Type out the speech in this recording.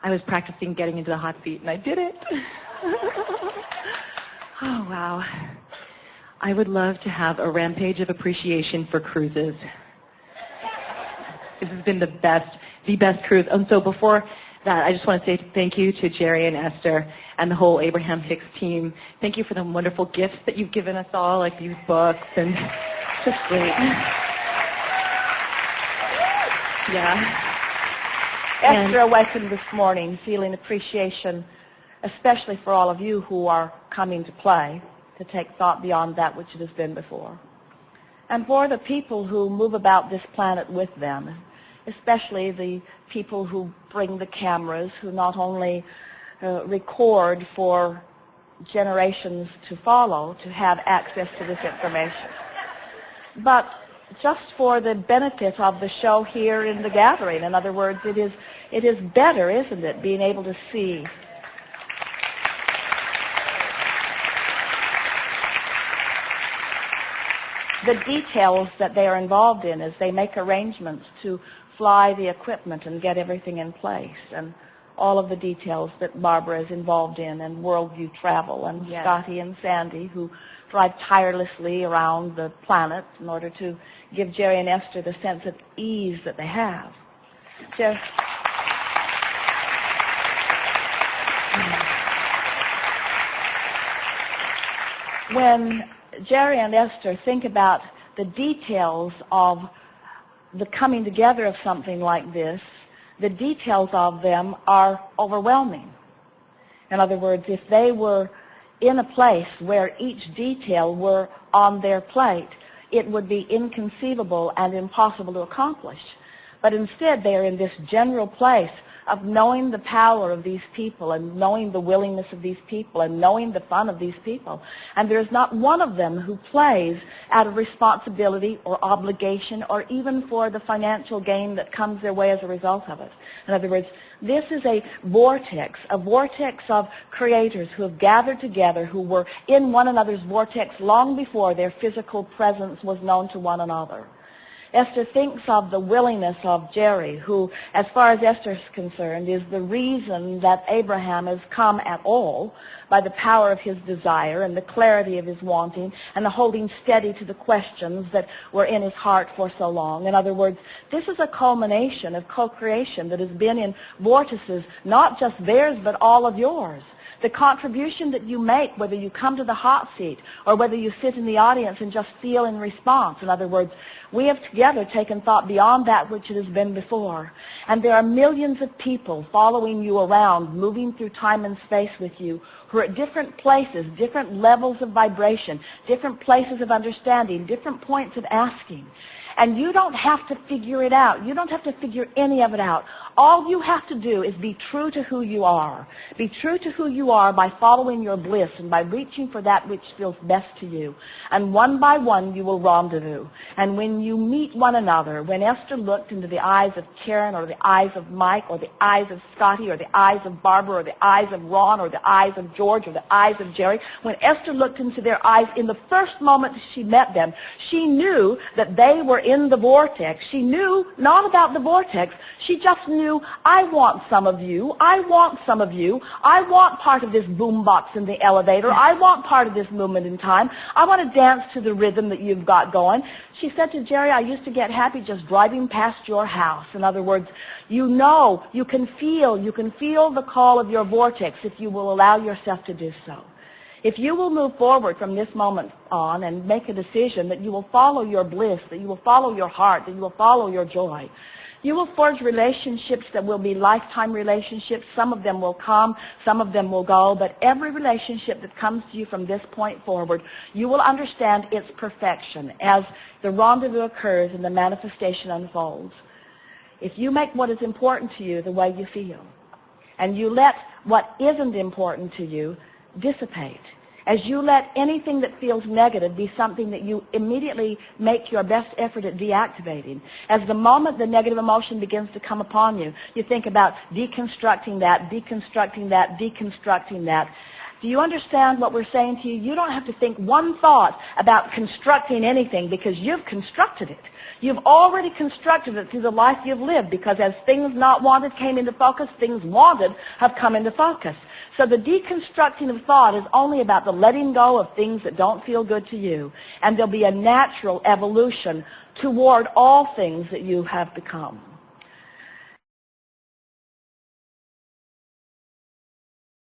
I was practicing getting into the hot seat, and I did it. Oh, wow. I would love to have a rampage of appreciation for cruises. This has been the best cruise. And so before that, I just want to say thank you to Jerry and Esther and the whole Abraham Hicks team. Thank you for the wonderful gifts that you've given us all, like these books, and it's just great. Yeah. Esther awakened this morning feeling appreciation, especially for all of you who are coming to play, to take thought beyond that which it has been before. And for the people who move about this planet with them, especially the people who bring the cameras, who not only record for generations to follow, to have access to this information, but just for the benefit of the show here in the gathering. In other words, it is better, isn't it, being able to see the details that they are involved in as they make arrangements to fly the equipment and get everything in place, and all of the details that Barbara is involved in, and Worldview Travel, and Yes. Scotty and Sandy, who drive tirelessly around the planet in order to give Jerry and Esther the sense of ease that they have. So, when Jerry and Esther think about the details of the coming together of something like this, the details of them are overwhelming. In other words, if they were in a place where each detail were on their plate, it would be inconceivable and impossible to accomplish. But instead, they are in this general place of knowing the power of these people, and knowing the willingness of these people, and knowing the fun of these people. And there is not one of them who plays out of responsibility or obligation, or even for the financial gain that comes their way as a result of it. In other words, this is a vortex of creators who have gathered together, who were in one another's vortex long before their physical presence was known to one another. Esther thinks of the willingness of Jerry, who, as far as Esther is concerned, is the reason that Abraham has come at all, by the power of his desire and the clarity of his wanting and the holding steady to the questions that were in his heart for so long. In other words, this is a culmination of co-creation that has been in vortices, not just theirs, but all of yours. The contribution that you make, whether you come to the hot seat or whether you sit in the audience and just feel in response. In other words, we have together taken thought beyond that which it has been before. And there are millions of people following you around, moving through time and space with you, who are at different places, different levels of vibration, different places of understanding, different points of asking. And you don't have to figure it out. You don't have to figure any of it out. All you have to do is be true to who you are. Be true to who you are by following your bliss and by reaching for that which feels best to you. And one by one you will rendezvous. And when you meet one another, when Esther looked into the eyes of Karen or the eyes of Mike or the eyes of Scotty or the eyes of Barbara or the eyes of Ron or the eyes of George or the eyes of Jerry, when Esther looked into their eyes in the first moment she met them, she knew that they were in the vortex. She knew not about the vortex. She just knew, I want some of you. I want some of you. I want part of this boombox in the elevator. I want part of this movement in time. I want to dance to the rhythm that you've got going. She said to Jerry, I used to get happy just driving past your house. In other words, you know, you can feel the call of your vortex if you will allow yourself to do so. If you will move forward from this moment on and make a decision that you will follow your bliss, that you will follow your heart, that you will follow your joy, you will forge relationships that will be lifetime relationships. Some of them will come, some of them will go, but every relationship that comes to you from this point forward, you will understand its perfection as the rendezvous occurs and the manifestation unfolds. If you make what is important to you the way you feel, and you let what isn't important to you dissipate, as you let anything that feels negative be something that you immediately make your best effort at deactivating. As the moment the negative emotion begins to come upon you, you think about deconstructing that, deconstructing that, deconstructing that. Do you understand what we're saying to you? You don't have to think one thought about constructing anything because you've constructed it. You've already constructed it through the life you've lived because as things not wanted came into focus, things wanted have come into focus. So the deconstructing of thought is only about the letting go of things that don't feel good to you. And there'll be a natural evolution toward all things that you have become.